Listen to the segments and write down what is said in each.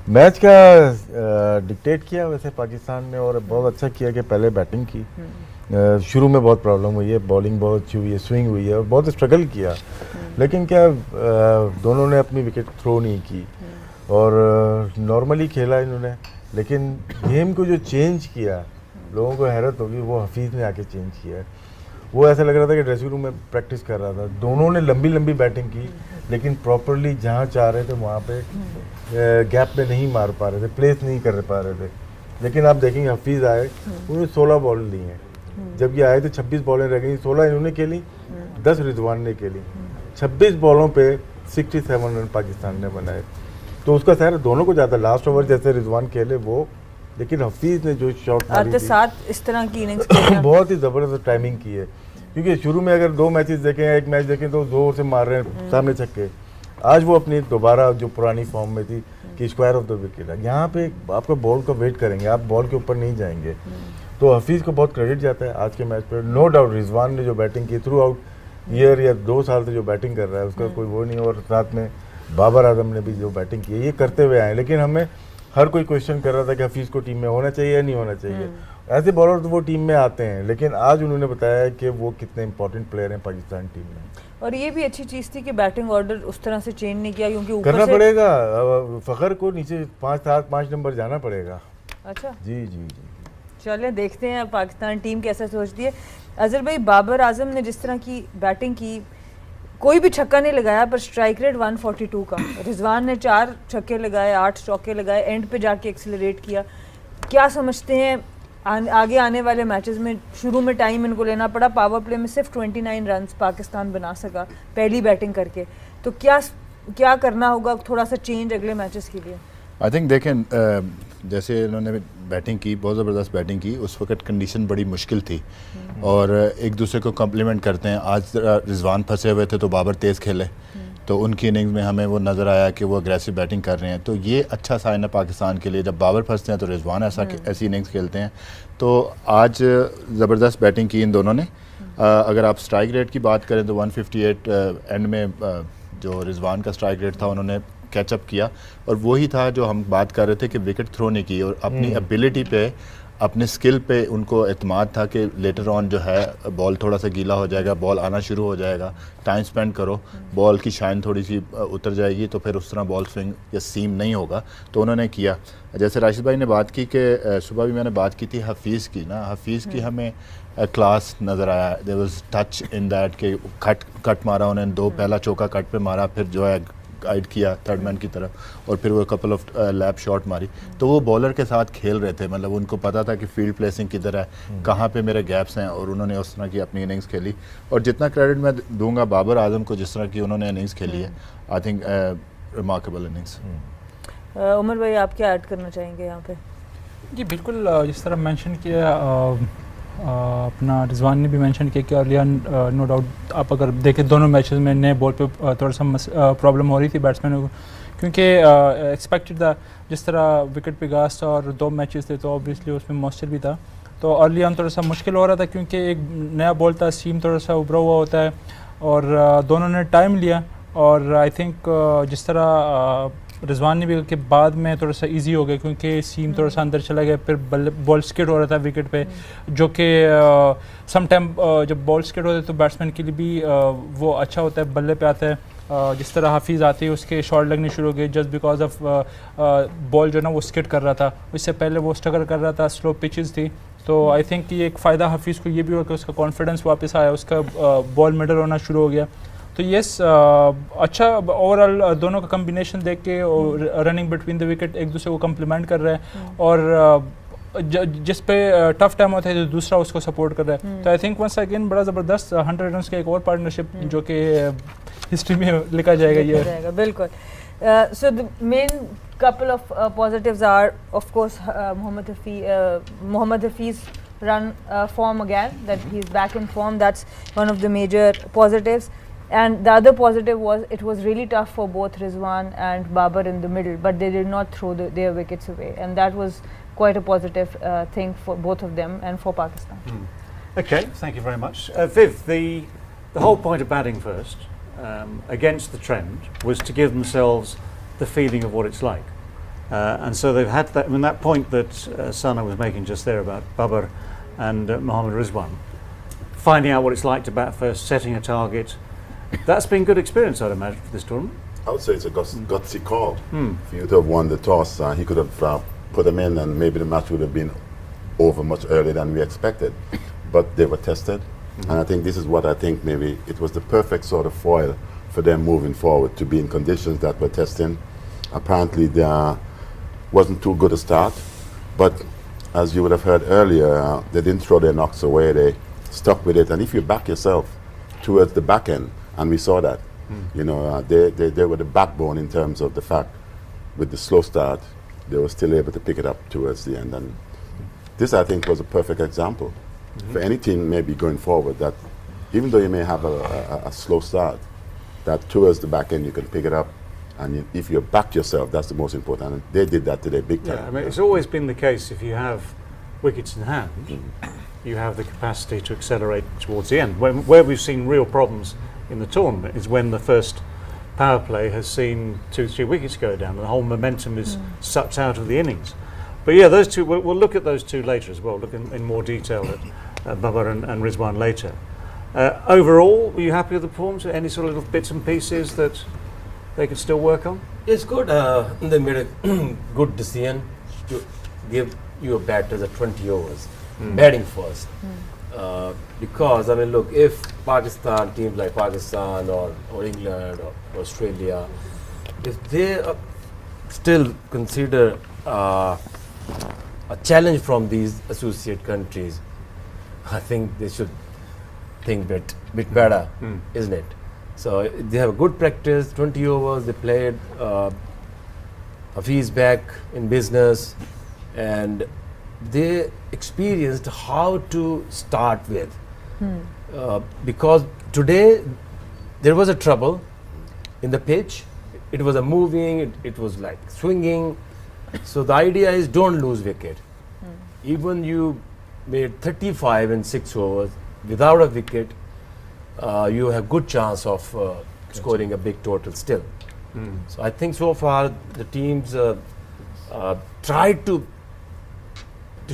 Match का dictate किया वैसे पाकिस्तान ने, और बहुत अच्छा किया कि पहले बैटिंग की। शुरू में बहुत प्रॉब्लम हुई है, बॉलिंग बहुत अच्छी हुई है, स्विंग हुई है और बहुत स्ट्रगल किया, लेकिन क्या दोनों ने अपनी विकेट थ्रो नहीं की और नॉर्मली खेला इन्होंने। लेकिन गेम को जो चेंज किया, लोगों को हैरत होगी, वो हफीज़ ने आके चेंज किया है। वो ऐसा लग रहा था कि ड्रेसिंग रूम में प्रैक्टिस कर रहा था। दोनों ने लंबी लंबी बैटिंग की, लेकिन प्रॉपरली जहाँ चाह रहे थे वहाँ पे गैप में नहीं मार पा रहे थे, प्लेस नहीं कर पा रहे थे। लेकिन आप देखेंगे हफीज़ आए, उन्होंने 16 बॉल ली हैं, जब ये आए थे 26 बॉलें रह गई, 16 इन्होंने खेली, 10 रिजवान ने खेली। 26 बॉलों पे 67 रन पाकिस्तान ने बनाए। तो उसका सर दोनों को ज़्यादा लास्ट ओवर जैसे रिजवान खेले वो, लेकिन हफीज़ ने जो शॉट मारी थी, साथ इस तरह की इनिंग्स बहुत ही ज़बरदस्त टाइमिंग की है। क्योंकि शुरू में अगर 2 मैचेस देखें, एक मैच देखें तो जोर से मार रहे हैं सामने छक्के। आज वो अपनी दोबारा जो पुरानी फॉर्म में थी कि स्क्वायर ऑफ द विकेट है, यहाँ पे आपका बॉल का वेट करेंगे, आप बॉल के ऊपर नहीं जाएंगे। तो हफीज़ को बहुत क्रेडिट जाता है आज के मैच पर। नो डाउट रिजवान ने जो बैटिंग की थ्रू आउट ईयर या 2 साल से जो बैटिंग कर रहा है उसका कोई वो नहीं, और साथ में बाबर आजम ने भी जो बैटिंग की है ये करते हुए आए। लेकिन हमें हर कोई क्वेश्चन कर रहा था कि हफीज़ को टीम में होना चाहिए या नहीं होना चाहिए। ऐसे बॉलर तो वो टीम में आते हैं, लेकिन आज उन्होंने बताया कि वो कितने इंपॉर्टेंट प्लेयर हैं पाकिस्तान टीम में। और ये भी अच्छी चीज़ थी कि बैटिंग ऑर्डर उस तरह से चेंज नहीं किया, क्योंकि ऊपर करना पड़ेगा, फ़खर को नीचे 5 नंबर जाना पड़ेगा। अच्छा जी जी जी, चलें देखते हैं पाकिस्तान टीम कैसे सोचती है। अजहर भाई, बाबर आजम ने जिस तरह की बैटिंग की, कोई भी छक्का नहीं लगाया, पर स्ट्राइक रेट 142 का। रिजवान ने 4 छक्के लगाए, 8 चौके लगाए, एंड पे जाके एक्सेलरेट किया। क्या समझते हैं आगे आने वाले मैचेस में? शुरू में टाइम इनको लेना पड़ा, पावर प्ले में सिर्फ 29 रन पाकिस्तान बना सका पहली बैटिंग करके। तो क्या करना होगा, थोड़ा सा चेंज अगले मैचेस के लिए? आई थिंक देखें, जैसे इन्होंने बैटिंग की, बहुत ज़बरदस्त बैटिंग की, उस वक्त कंडीशन बड़ी मुश्किल थी और एक दूसरे को कम्प्लीमेंट करते हैं। आज रिजवान फंसे हुए थे तो बाबर तेज़ खेले, तो उनकी इनिंग्स में हमें वो नज़र आया कि वो अग्रेसिव बैटिंग कर रहे हैं। तो ये अच्छा साइन है पाकिस्तान के लिए, जब बाबर फंसते हैं तो रिजवान ऐसी इनिंग्स खेलते हैं। तो आज ज़बरदस्त बैटिंग की इन दोनों ने। अगर आप स्ट्राइक रेट की बात करें तो 158 एंड में जो रिजवान का स्ट्राइक रेट था उन्होंने कैचअप किया, और वही था जो हम बात कर रहे थे कि विकेट थ्रो नहीं की, और अपनी एबिलिटी पे, अपने स्किल पे उनको एतमाद था कि लेटर ऑन जो है बॉल थोड़ा सा गीला हो जाएगा, बॉल आना शुरू हो जाएगा, टाइम स्पेंड करो, बॉल की शाइन थोड़ी सी उतर जाएगी, तो फिर उस तरह बॉल स्विंग या सीम नहीं होगा। तो उन्होंने किया। जैसे राशिद भाई ने बात की कि सुबह भी मैंने बात की थी हफीज़ की ना, हफीज़ की हमें क्लास नज़र आया। There was touch in that कि कट मारा उन्होंने, 2 पहला चौका कट पे मारा, फिर जो है गाइड किया थर्ड मैन की तरफ, और फिर वो कपल ऑफ लैप शॉट मारी। तो वो बॉलर के साथ खेल रहे थे, मतलब उनको पता था कि फील्ड प्लेसिंग किधर है, कहाँ पे मेरे गैप्स हैं, और उन्होंने उस तरह की अपनी इनिंग्स खेली। और जितना क्रेडिट मैं दूंगा बाबर आजम को, जिस तरह की उन्होंने इनिंग्स खेली है, I think remarkable innings. Umar भाई, आप क्या ऐड करना चाहेंगे यहाँ पे? जी बिल्कुल, जिस तरह मेंशन किया अपना रिजवान ने भी मेंशन किया कि अर्लियर नो डाउट आप अगर देखें दोनों मैचेस में नए बॉल पे थोड़ा सा प्रॉब्लम हो रही थी बैट्समैनों को, क्योंकि एक्सपेक्टेड था जिस तरह विकेट पे गास्ट और 2 मैचेस थे तो ऑब्वियसली उसमें मॉइस्चर भी था, तो अर्ली ऑन थोड़ा सा मुश्किल हो रहा था, क्योंकि एक नया बॉल था, सीम थोड़ा सा उभरा हुआ होता है, और दोनों ने टाइम लिया। और आई थिंक जिस तरह रिजवान ने भी के बाद में थोड़ा सा इजी हो गया, क्योंकि सीम थोड़ा सा अंदर चला गया, फिर बॉल स्किड हो रहा था विकेट पे, जो कि सम टाइम जब बॉल स्किड होता है तो बैट्समैन के लिए भी वो अच्छा होता है, बल्ले पे आता है। जिस तरह हफीज़ आते ही उसके शॉट लगने शुरू हो गए, जस्ट बिकॉज ऑफ बॉल जो ना वो स्किड कर रहा था, इससे पहले वो स्ट्रगल कर रहा था, स्लो पिचेस थी। तो आई थिंक कि एक फ़ायदा हफीज़ को ये भी हुआ कि उसका कॉन्फिडेंस वापस आया, उसका बॉल मिडल होना शुरू हो गया। तो यस, अच्छा ओवरऑल दोनों का कम्बिनेशन देख के रनिंग बिटवीन द विकेट एक दूसरे को कम्प्लीमेंट कर रहा है, और जिस पे टफ टाइम होता है तो दूसरा उसको सपोर्ट कर रहा है। तो आई थिंक वंस अगेन बड़ा ज़बरदस्त 100 रन का एक और पार्टनरशिप जो कि हिस्ट्री में लिखा जाएगा ये। बिल्कुल। So the main couple of positives are of course Mohammad Hafiz run form again, that he's back in form. That's one of the major positives. And the other positive was it was really tough for both Rizwan and Babar in the middle, but they did not throw their wickets away, and that was quite a positive thing for both of them and for Pakistan. Okay, thank you very much. Viv, the whole point of batting first against the trend was to give themselves the feeling of what it's like. And so they've had that. I mean, that point that Sana was making just there about Babar and Mohammed Rizwan, finding out what it's like to bat first, setting a target. That's been good experience, I'd imagine, for this tournament. I would say it's a gutsy call. For you to have won the toss, he could have put them in, and maybe the match would have been over much earlier than we expected. But they were tested, and I think this is what I think maybe it was the perfect sort of foil for them moving forward, to be in conditions that were testing. Apparently, there wasn't too good a start, but as you would have heard earlier, they didn't throw their knocks away. They stuck with it, and if you back yourself towards the back end, and we saw that, you know, they were the backbone in terms of the fact, with the slow start, they were still able to pick it up towards the end. And this, I think, was a perfect example for any team maybe going forward, that even though you may have a slow start, that towards the back end you can pick it up, and if you back yourself, that's the most important. And they did that today, big time. Yeah, I mean, it's always been the case, if you have wickets in hand, you have the capacity to accelerate towards the end. Where we've seen real problems in the tournament is when the first power play has seen 2-3 wickets go down, and the whole momentum is sucked out of the innings. But yeah, those two, we'll look at those two later as well, look in more detail at Babar and Rizwan later. Overall, were you happy with the performance? Any sort of little bits and pieces that they could still work on? It's good. They made a good decision to give you a batter the 20 overs, batting first. Because, I mean, look, if Pakistan, teams like Pakistan or England or Australia, if they still consider a challenge from these associate countries, I think they should think bit better, isn't it? So they have a good practice, 20 overs, they played, Hafiz back in business, and they experienced how to start with. Because today there was a trouble in the pitch, it was a moving, it was like swinging. So the idea is don't lose wicket. Even you made 35 in 6 overs without a wicket, you have good chance of scoring a big total still. So I think so far the teams tried to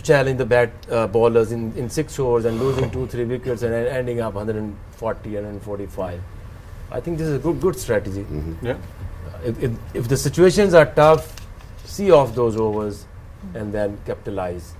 challenge the bowlers in 6 overs and losing 2-3 wickets and ending up 140 and 145. I think this is a good strategy. Yeah. If the situations are tough, see off those overs and then capitalize.